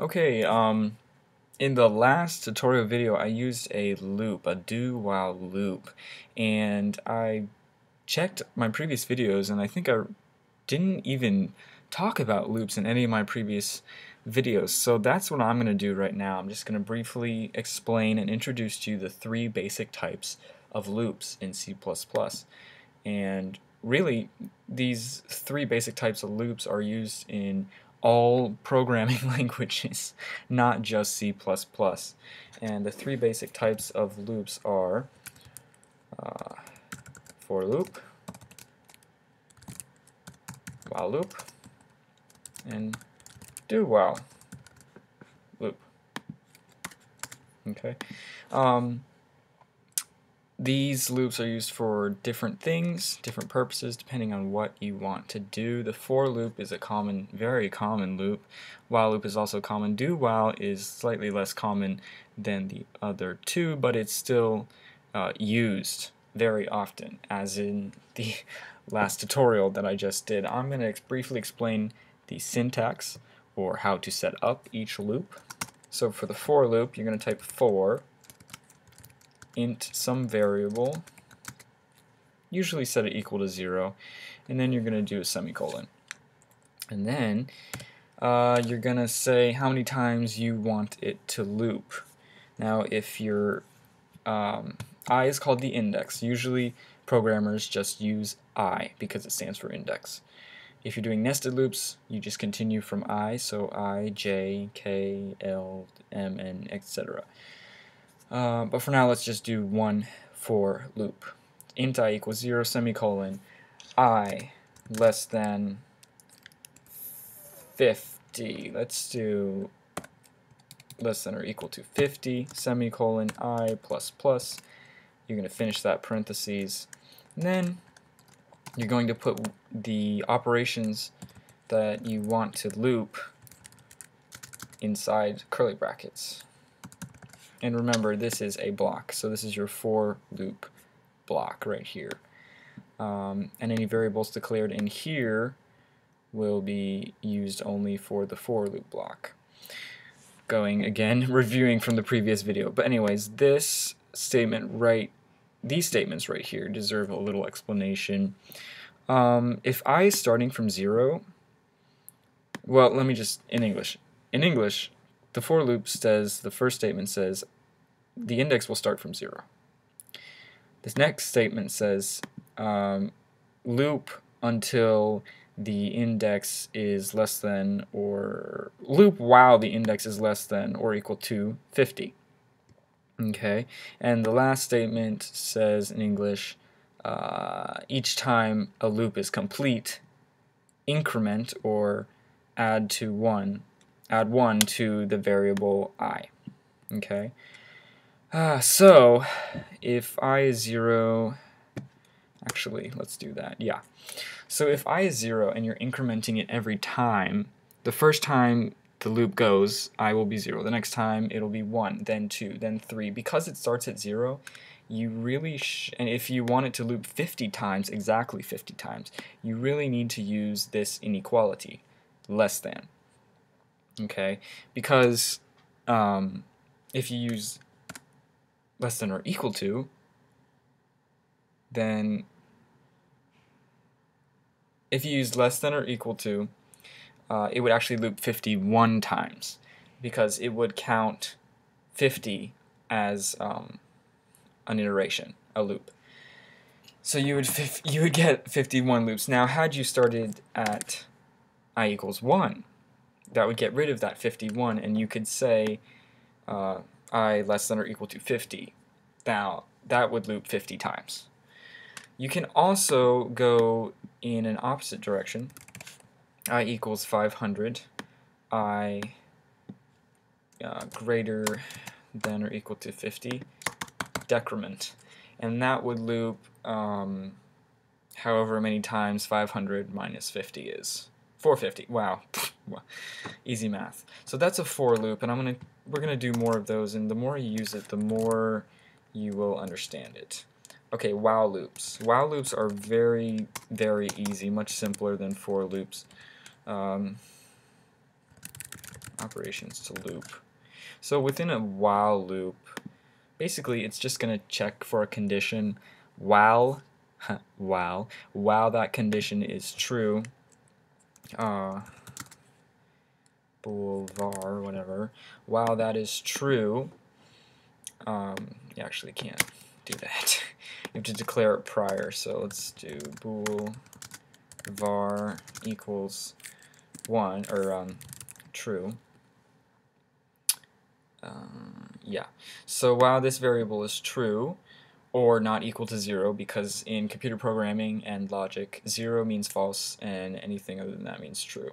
Okay, in the last tutorial video I used a loop, a do-while loop, and I checked my previous videos and I think I didn't even talk about loops in any of my previous videos, so that's what I'm going to do right now. I'm just going to briefly explain and introduce to you the three basic types of loops in C++. And really, these three basic types of loops are used in all programming languages, not just C++. And the three basic types of loops are for loop, while loop, and do while loop. Okay. These loops are used for different things, different purposes, depending on what you want to do. The for loop is a common, very common loop. While loop is also common. Do while is slightly less common than the other two, but it's still used very often, as in the last tutorial that I just did. I'm going to briefly explain the syntax, or how to set up each loop. So for the for loop, you're going to type for int some variable, usually set it equal to 0, and then you're going to do a semicolon. And then you're going to say how many times you want it to loop. Now if your I is called the index, usually programmers just use I because it stands for index. If you're doing nested loops, you just continue from I, so I, J, K, L, M, N, etc. But for now, let's just do one for loop. Int I equals 0, semicolon, I less than 50. Let's do less than or equal to 50, semicolon, I plus plus. You're going to finish that parentheses. And then you're going to put the operations that you want to loop inside curly brackets. And remember, this is a block, so this is your for loop block right here. And any variables declared in here will be used only for the for loop block. Going again, reviewing from the previous video. But anyways, these statements right here deserve a little explanation. If I is starting from 0, well, let me just, in English, the for loop says, the first statement says, the index will start from 0. This next statement says, loop until the index is less than, or loop while the index is less than or equal to 50. Okay, and the last statement says in English, each time a loop is complete, increment or add 1 to the variable I. Okay, so if I is 0, actually let's do that, yeah. So if I is 0 and you're incrementing it every time, the first time the loop goes, I will be 0, the next time it'll be 1, then 2, then 3. Because it starts at 0, you really and if you want it to loop 50 times, exactly 50 times, you really need to use this inequality, less than. Okay, because if you use less than or equal to, then if you use less than or equal to, it would actually loop 51 times, because it would count 50 as an iteration, a loop. So you would get 51 loops. Now, had you started at I equals 1, that would get rid of that 51, and you could say I less than or equal to 50. Now, that would loop 50 times. You can also go in an opposite direction. I equals 500. I greater than or equal to 50. Decrement. And that would loop however many times 500 minus 50 is. 450. Wow. Easy math. So that's a for loop, and we're gonna do more of those, and the more you use it, the more you will understand it. Okay, while loops. While loops are very, very easy, much simpler than for loops. operations to loop. So within a while loop, basically it's just going to check for a condition while that condition is true. Boulevard, whatever. While that is true, you actually can't do that. You have to declare it prior. So let's do bool var equals 1 or true. Yeah. So while this variable is true or not equal to 0, because in computer programming and logic, 0 means false and anything other than that means true.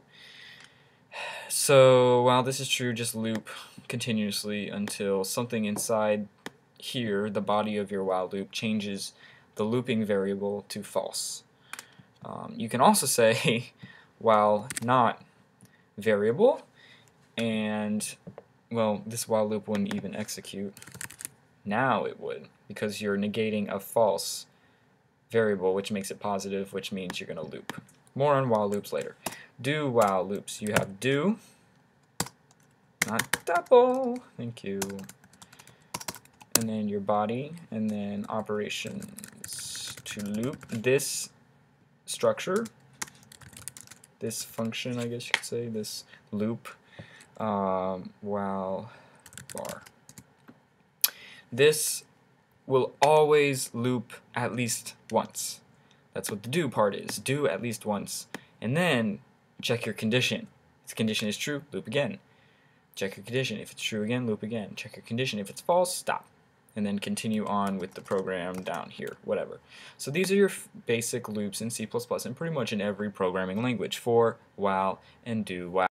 So while this is true, just loop continuously until something inside here, the body of your while loop, changes the looping variable to false. You can also say while not variable, and well, this while loop wouldn't even execute. Now it would, because you're negating a false variable, which makes it positive, which means you're going to loop. More on while loops later. Do while loops. You have do, not double, thank you, and then your body, and then operations to loop. This structure, this function, I guess you could say, this loop, while var. This will always loop at least once. That's what the do part is. Do at least once. And then check your condition. If the condition is true, loop again. Check your condition. If it's true again, loop again. Check your condition. If it's false, stop. And then continue on with the program down here, whatever. So these are your basic loops in C++ and pretty much in every programming language: for, while, and do while.